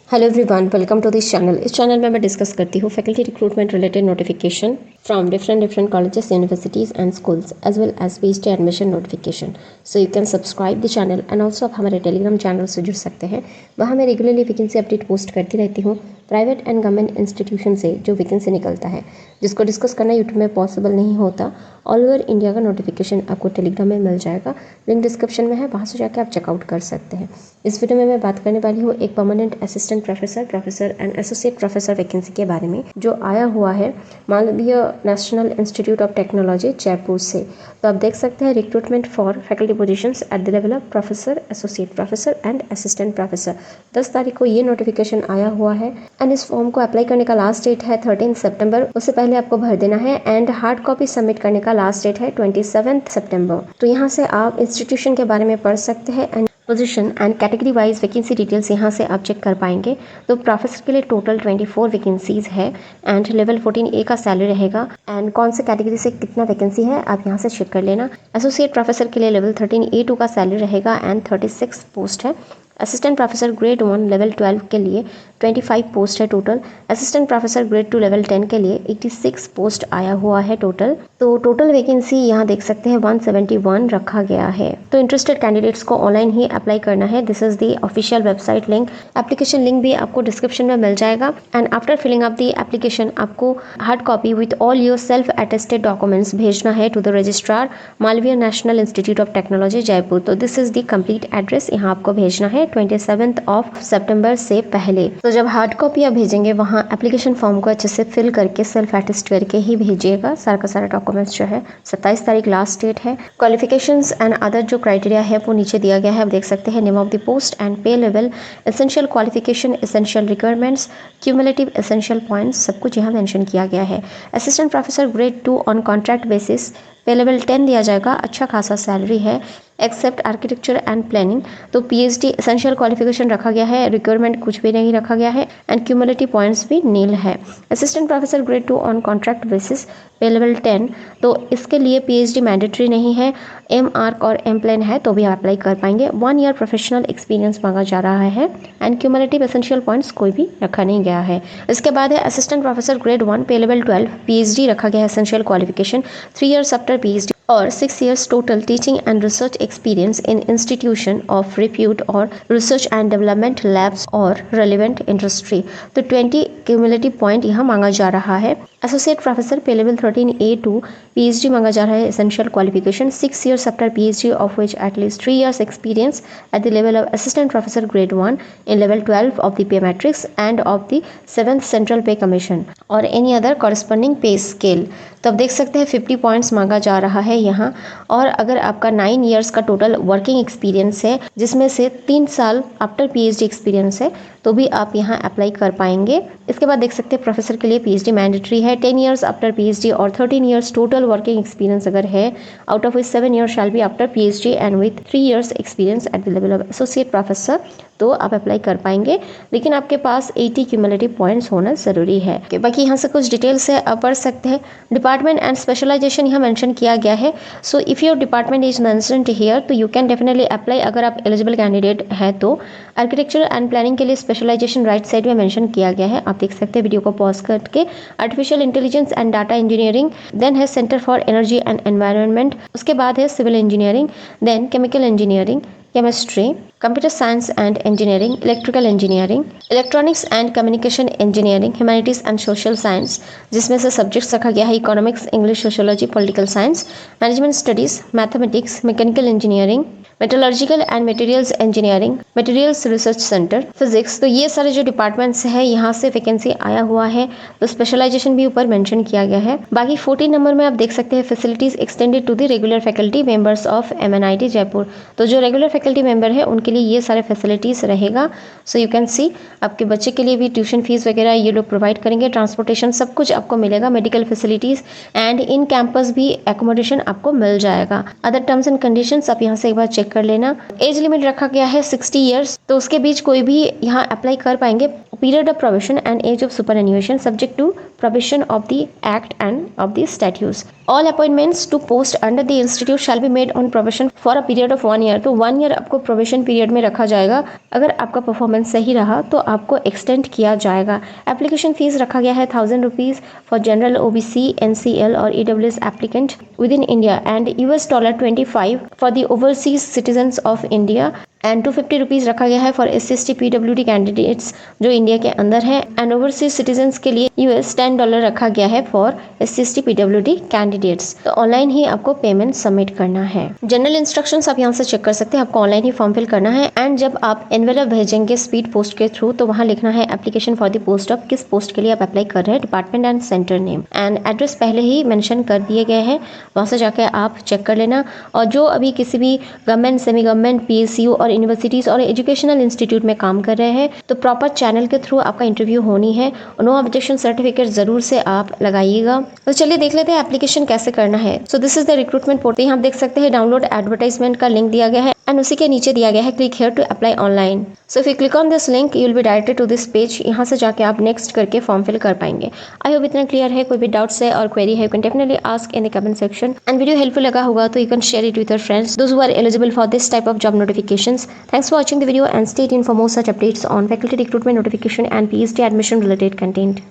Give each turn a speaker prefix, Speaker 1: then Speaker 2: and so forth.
Speaker 1: Hello everyone, welcome to this channel. इस channel में मैं डिस्कस करती हूँ faculty recruitment related notification from different colleges, universities and schools as well as PhD admission notification. So you can subscribe the channel and also आप हमारे Telegram channel से जुड़ सकते हैं। वहाँ मैं रेगुलरली वैकेंसी अपडेट पोस्ट करती रहती हूँ प्राइवेट एंड गवर्नमेंट इंस्टीट्यूशन से जो वैकेंसी निकलता है, जिसको डिस्कस करना यूट्यूब में पॉसिबल नहीं होता। ऑल ओवर इंडिया का नोटिफिकेशन आपको टेलीग्राम में मिल जाएगा, लिंक डिस्क्रिप्शन में है, वहाँ से जाकर आप चेकआउट कर सकते हैं। इस वीडियो में मैं बात करने वाली हूँ एक permanent assistant professor and associate professor vacancy के बारे में, जो आया हुआ है Malviya National Institute of Technology Jaipur से। तो आप देख सकते हैं recruitment for faculty positions at the level of professor, associate professor and assistant professor. 10 तारीख को ये नोटिफिकेशन आया हुआ है एंड इस फॉर्म को अप्लाई करने का लास्ट डेट है 13 सितंबर। उससे पहले आपको भर देना है एंड हार्ड कॉपी सबमिट करने का लास्ट डेट है 27 सितंबर। तो यहाँ से आप इंस्टीट्यूशन के बारे में पढ़ सकते हैं and position and category wise vacancy details यहाँ से आप चेक कर पाएंगे। तो प्रोफेसर के लिए टोटल 24 वैकेंसीज है एंड लेवल 14A का सैलरी रहेगा एंड कौन से कैटेगरी से कितना वैकेंसी है आप यहाँ से चेक कर लेना। एसोसिएट प्रोफेसर के लिए लेवल 13A2 का सैलरी रहेगा एंड 36 पोस्ट है। असिस्टेंट प्रोफेसर ग्रेड 1 लेवल 12 के लिए 25 पोस्ट है total. Assistant professor grade 2 level 10 के लिए 86 पोस्ट आया हुआ है टोटल। तो टोटल वैकेंसी यहाँ देख सकते हैं 171 रखा गया है। तो इंटरेस्टेड कैंडिडेट्स को ऑनलाइन ही अप्लाई करना है। This is the official website link. Application link भी आपको डिस्क्रिप्शन में मिल जाएगा and after filling up the application आपको hard copy with all your self attested documents भेजना है to the registrar Malaviya National Institute of Technology Jaipur. तो this is the complete address, यहाँ आपको भेजना है 27 सितंबर से पहले। तो जब हार्ड कॉपी आप भेजेंगे वहाँ एप्लीकेशन फॉर्म को अच्छे से फिल करके सेल्फ अटेस्ट करके ही भेजिएगा। सारा का सारा डॉक्यूमेंट्स जो है 27 तारीख लास्ट डेट है। क्वालिफिकेशंस एंड अदर जो क्राइटेरिया है वो नीचे दिया गया है, आप देख सकते हैं। Name of the post and pay level, essential qualification, essential requirements, cumulative essential points, सब कुछ यहाँ मेंशन किया गया है। Assistant professor grade 2 on contract basis, pay level 10 दिया जाएगा, अच्छा खासा सैलरी है एक्सेप्ट आर्किटेक्चर एंड प्लानिंग। तो पीएचडी एसेंशियल क्वालिफिकेशन रखा गया है, रिक्वायरमेंट कुछ भी नहीं रखा गया है एंड क्यूमुलेटिव पॉइंट्स भी नील है। Assistant professor grade 2 on contract basis, pay level 10, तो इसके लिए पीएचडी मैंडेटरी नहीं है, एम आर्क और एम प्लान है तो भी आप अप्लाई कर पाएंगे। 1 ईयर प्रोफेशनल एक्सपीरियंस मांगा जा रहा है एंड क्यूमुलेटिव एसेंशियल पॉइंट्स कोई भी रखा नहीं गया है। इसके बाद है असिस्टेंट प्रोफेसर ग्रेड 1 पे लेवल 12, पीएचडी रखा गया है essential qualification, 3 years after PhD or 6 years total teaching and research experience in institution of repute or research and development labs or relevant industry। तो 20 cumulative point यहाँ मांगा जा रहा है। एसोसिएट प्रोफेसर पे लेवल 13A2, पीएचडी मांगा जा रहा है essential qualification, 6 years after PhD of which at least 3 years experience at the level of assistant professor grade 1 in level 12 of the pay matrix end of the 7th central पे commission और any other corresponding पे scale. तो आप देख सकते हैं 50 points मांगा जा रहा है यहाँ। और अगर आपका 9 years का टोटल वर्किंग एक्सपीरियंस है जिसमें से 3 साल आफ्टर पीएचडी एक्सपीरियंस है तो भी आप यहाँ अप्लाई कर पाएंगे। इसके बाद देख सकते हैं प्रोफेसर के लिए पीएचडी मैंडेटरी है, 10 years आफ्टर पीएचडी और 13 years टोटल वर्किंग एक्सपीरियंस अगर है, out of which 7 years shall be after PhD and with 3 years experience at the level of associate professor, तो आप अप्लाई कर पाएंगे। लेकिन आपके पास 80 क्यूमुलेटिव पॉइंट्स होना जरूरी है। बाकी यहाँ से कुछ डिटेल्स है आप पढ़ सकते हैं। डिपार्टमेंट एंड स्पेशलाइजेशन यहाँ मेंशन किया गया है। So if your department is mentioned here तो यू कैन डेफिनेटली अप्लाई अगर आप एलिजिबल कैंडिडेट है तो। आर्किटेक्चर एंड प्लानिंग के लिए स्पेशलाइजेशन राइट साइड में मेंशन किया गया है, आप देख सकते हैं वीडियो को पॉज करके। Artificial intelligence and data engineering, then है centre for energy and environment, उसके बाद है civil engineering, then chemical engineering, chemistry, computer science and engineering, electrical engineering, electronics and communication engineering, humanities and social science, जिसमें से subjects रखा गया है economics, English, sociology, political science, management studies, mathematics, mechanical engineering, metallurgical and materials engineering, materials research centre, physics. तो ये सारे जो departments हैं यहाँ से वैकेंसी आया हुआ है। तो स्पेशलाइजेशन भी ऊपर मेंशन किया गया है। बाकी 14 नंबर में आप देख सकते हैं facilities extended to the regular faculty members of MNIT Jaipur. तो जो रेगुलर फैकल्टी मेंबर है उनके लिए ये सारे फैसिलिटीज रहेगा। सो यू कैन सी आपके बच्चे के लिए भी ट्यूशन फीस वगैरह ये लोग प्रोवाइड करेंगे, ट्रांसपोर्टेशन सब कुछ आपको मिलेगा, medical facilities and in campus भी एकोमोडेशन आपको मिल जाएगा। अदर टर्म्स एंड कंडीशंस आप यहाँ से एक बार चेक कर लेना। एज लिमिट रखा गया है 60 years, तो उसके बीच कोई भी यहाँ अप्लाई कर पाएंगे। Period of probation and age of superannuation subject to provision of the Act and of the statutes. All appointments to post under the institute shall be made on probation for a period of 1 year. तो 1 year आपको probation period में रखा जाएगा. अगर आपका performance सही रहा तो आपको एक्सटेंड किया जाएगा. एप्लीकेशन फीस रखा गया है 1000 rupees for general OBC, NCL और EWS applicant with in India and $25 for the overseas citizens of India and 250 rupees रखा गया है फॉर SC/ST PWD कैंडिडेट्स जो इंडिया के अंदर है एंड ओवरसीज सिटीजन्स के लिए $10 रखा गया है फॉर SC/ST PWD कैंडिडेट्स. तो ऑनलाइन ही आपको पेमेंट सबमिट करना है. जनरल इंस्ट्रक्शंस आप यहाँ से चेक कर सकते हैं. आपको ऑनलाइन ही फॉर्म फिल करना है एंड जब आप एनवेलप भेजेंगे स्पीड पोस्ट के थ्रू तो वहाँ लिखना है application for the post of किस पोस्ट के लिए आप अप्लाई कर रहे हैं, department and centre name and address पहले ही मेंशन कर दिए गए हैं. वहाँ से जाकर आप चेक कर लेना. और जो अभी किसी भी गवर्नमेंट, सेमी गवर्नमेंट, PSU और यूनिवर्सिटीज़ और एजुकेशनल इंस्टीट्यूट में काम कर रहे हैं तो प्रॉपर चैनल के थ्रू आपका इंटरव्यू होनी है. नो ऑब्जेक्शन सर्टिफिकेट ज़रूर से आप लगाइएगा. तो चलिए देख लेते हैं एप्लीकेशन कैसे करना है. So this is the recruitment portal. यहाँ आप देख सकते हैं डाउनलोड एडवर्टाइजमेंट का लिंक दिया गया है एंड उसी के नीचे दिया गया है click here to apply online. So if you click on this link you will be directed to this page. यहाँ से जाके आप नेक्स्ट करके फॉर्म फिल कर पाएंगे. आई होप इतना क्लियर है. कोई भी डाउट्स है और क्वेरी है you can definitely ask in the comment section and video helpful लगा होगा तो you can share it with your friends those who are eligible for this type of job notifications. Thanks for watching the video and stay tuned for more such updates on faculty recruitment notification and PhD admission related content.